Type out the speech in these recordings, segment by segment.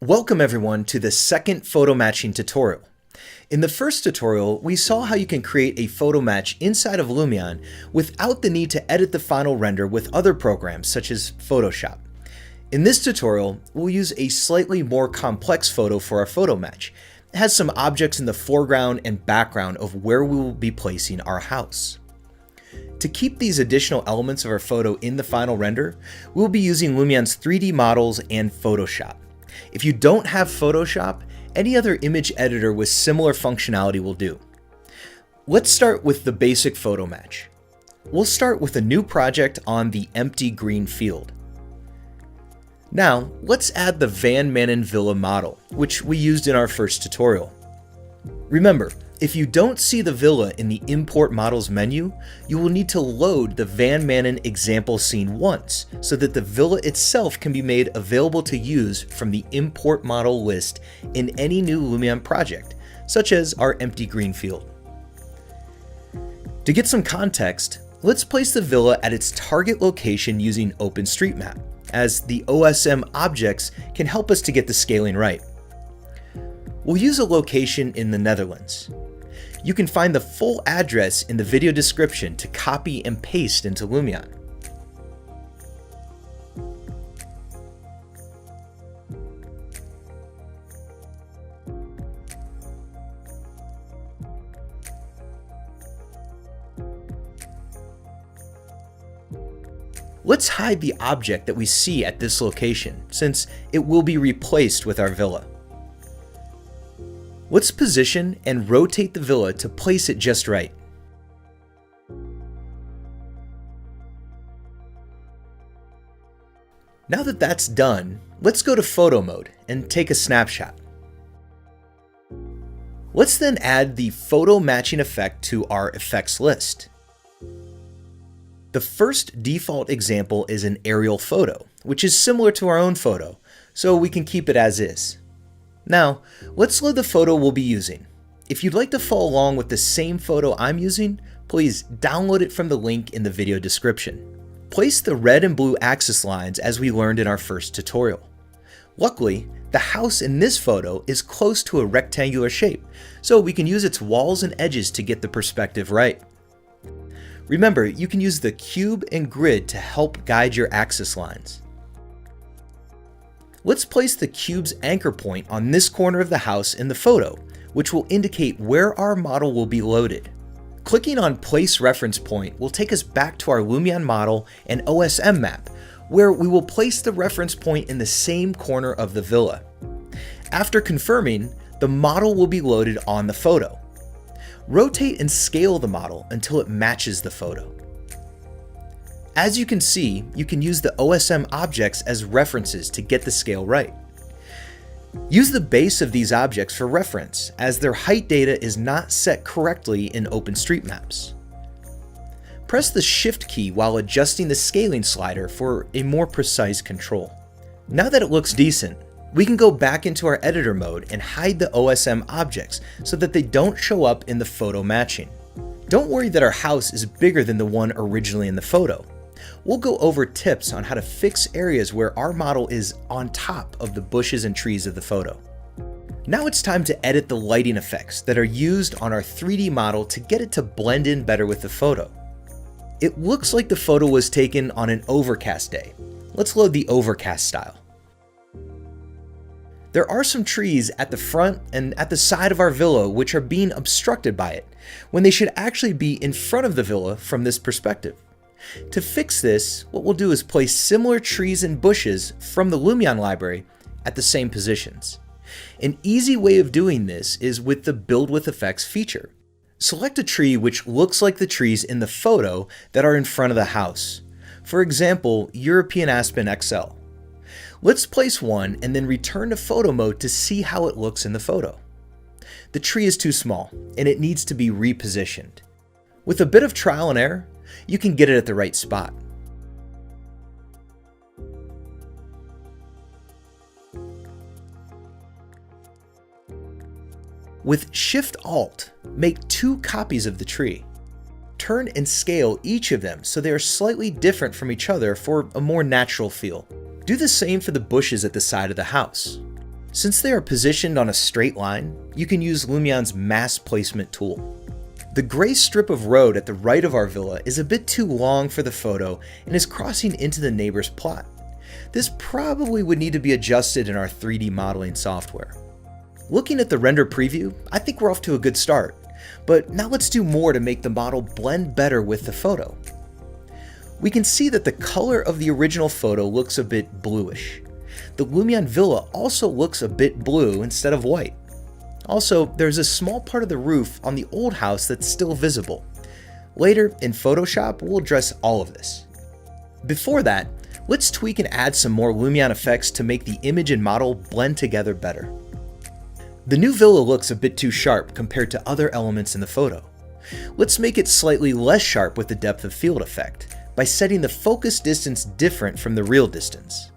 Welcome everyone to the second photo matching tutorial. In the first tutorial, we saw how you can create a photo match inside of Lumion without the need to edit the final render with other programs such as Photoshop. In this tutorial, we'll use a slightly more complex photo for our photo match. It has some objects in the foreground and background of where we will be placing our house. To keep these additional elements of our photo in the final render, we'll be using Lumion's 3D models and Photoshop. If you don't have Photoshop, any other image editor with similar functionality will do. Let's start with the basic photo match. We'll start with a new project on the empty green field. Now, let's add the Van Manen Villa model, which we used in our first tutorial. Remember, if you don't see the villa in the Import Models menu, you will need to load the Van Manen example scene once, so that the villa itself can be made available to use from the Import Model list in any new Lumion project, such as our empty green field. To get some context, let's place the villa at its target location using OpenStreetMap, as the OSM objects can help us to get the scaling right. We'll use a location in the Netherlands. You can find the full address in the video description to copy and paste into Lumion. Let's hide the object that we see at this location, since it will be replaced with our villa. Let's position and rotate the villa to place it just right. Now that that's done, let's go to photo mode and take a snapshot. Let's then add the photo matching effect to our effects list. The first default example is an aerial photo, which is similar to our own photo, so we can keep it as is. Now, let's load the photo we'll be using. If you'd like to follow along with the same photo I'm using, please download it from the link in the video description. Place the red and blue axis lines as we learned in our first tutorial. Luckily, the house in this photo is close to a rectangular shape, so we can use its walls and edges to get the perspective right. Remember, you can use the cube and grid to help guide your axis lines. Let's place the cube's anchor point on this corner of the house in the photo, which will indicate where our model will be loaded. Clicking on Place Reference Point will take us back to our Lumion model and OSM map, where we will place the reference point in the same corner of the villa. After confirming, the model will be loaded on the photo. Rotate and scale the model until it matches the photo. As you can see, you can use the OSM objects as references to get the scale right. Use the base of these objects for reference, as their height data is not set correctly in OpenStreetMaps. Press the Shift key while adjusting the scaling slider for a more precise control. Now that it looks decent, we can go back into our editor mode and hide the OSM objects so that they don't show up in the photo matching. Don't worry that our house is bigger than the one originally in the photo. We'll go over tips on how to fix areas where our model is on top of the bushes and trees of the photo. Now it's time to edit the lighting effects that are used on our 3D model to get it to blend in better with the photo. It looks like the photo was taken on an overcast day. Let's load the overcast style. There are some trees at the front and at the side of our villa which are being obstructed by it, when they should actually be in front of the villa from this perspective. To fix this, what we'll do is place similar trees and bushes from the Lumion library at the same positions. An easy way of doing this is with the Build with Effects feature. Select a tree which looks like the trees in the photo that are in front of the house. For example, European Aspen XL. Let's place one and then return to photo mode to see how it looks in the photo. The tree is too small and it needs to be repositioned. With a bit of trial and error, you can get it at the right spot. With Shift-Alt, make 2 copies of the tree. Turn and scale each of them so they are slightly different from each other for a more natural feel. Do the same for the bushes at the side of the house. Since they are positioned on a straight line, you can use Lumion's Mask Placement tool. The gray strip of road at the right of our villa is a bit too long for the photo and is crossing into the neighbor's plot. This probably would need to be adjusted in our 3D modeling software. Looking at the render preview, I think we're off to a good start, but now let's do more to make the model blend better with the photo. We can see that the color of the original photo looks a bit bluish. The Lumion Villa also looks a bit blue instead of white. Also, there's a small part of the roof on the old house that's still visible. Later, in Photoshop, we'll address all of this. Before that, let's tweak and add some more Lumion effects to make the image and model blend together better. The new villa looks a bit too sharp compared to other elements in the photo. Let's make it slightly less sharp with the depth of field effect by setting the focus distance different from the real distance.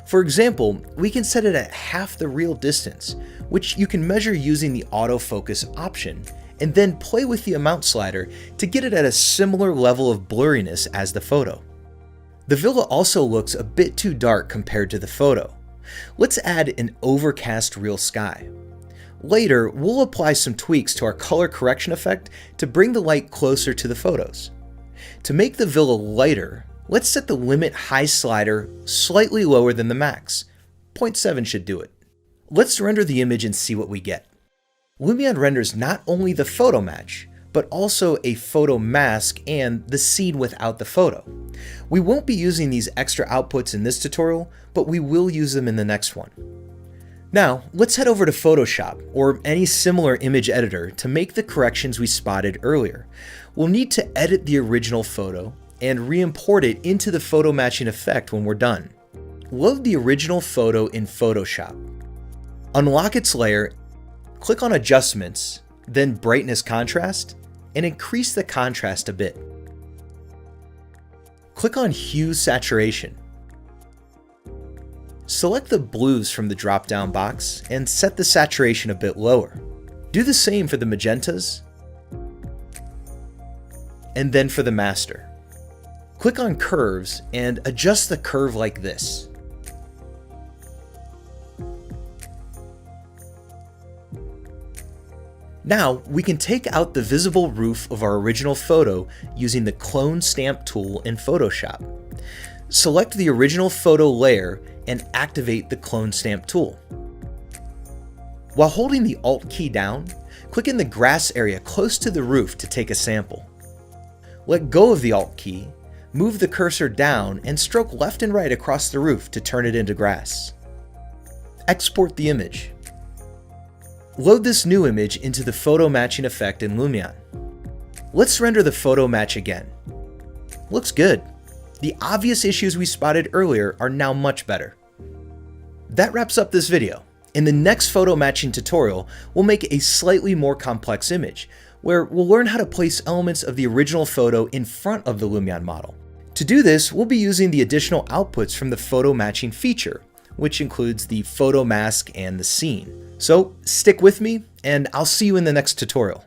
For example, we can set it at half the real distance, which you can measure using the autofocus option, and then play with the amount slider to get it at a similar level of blurriness as the photo. The villa also looks a bit too dark compared to the photo. Let's add an overcast real sky. Later, we'll apply some tweaks to our color correction effect to bring the light closer to the photos. To make the villa lighter, let's set the limit high slider slightly lower than the max. 0.7 should do it. Let's render the image and see what we get. Lumion renders not only the photo match, but also a photo mask and the scene without the photo. We won't be using these extra outputs in this tutorial, but we will use them in the next one. Now, let's head over to Photoshop or any similar image editor to make the corrections we spotted earlier. We'll need to edit the original photo and re-import it into the photo matching effect when we're done. Load the original photo in Photoshop. Unlock its layer, click on Adjustments, then Brightness Contrast, and increase the contrast a bit. Click on Hue Saturation. Select the blues from the drop-down box and set the saturation a bit lower. Do the same for the magentas, and then for the master. Click on Curves and adjust the curve like this. Now, we can take out the visible roof of our original photo using the Clone Stamp tool in Photoshop. Select the original photo layer and activate the Clone Stamp tool. While holding the Alt key down, click in the grass area close to the roof to take a sample. Let go of the Alt key, move the cursor down, and stroke left and right across the roof to turn it into grass. Export the image. Load this new image into the photo matching effect in Lumion. Let's render the photo match again. Looks good. The obvious issues we spotted earlier are now much better. That wraps up this video. In the next photo matching tutorial, we'll make a slightly more complex image, where we'll learn how to place elements of the original photo in front of the Lumion model. To do this, we'll be using the additional outputs from the photo matching feature, which includes the photo mask and the scene. So stick with me, and I'll see you in the next tutorial.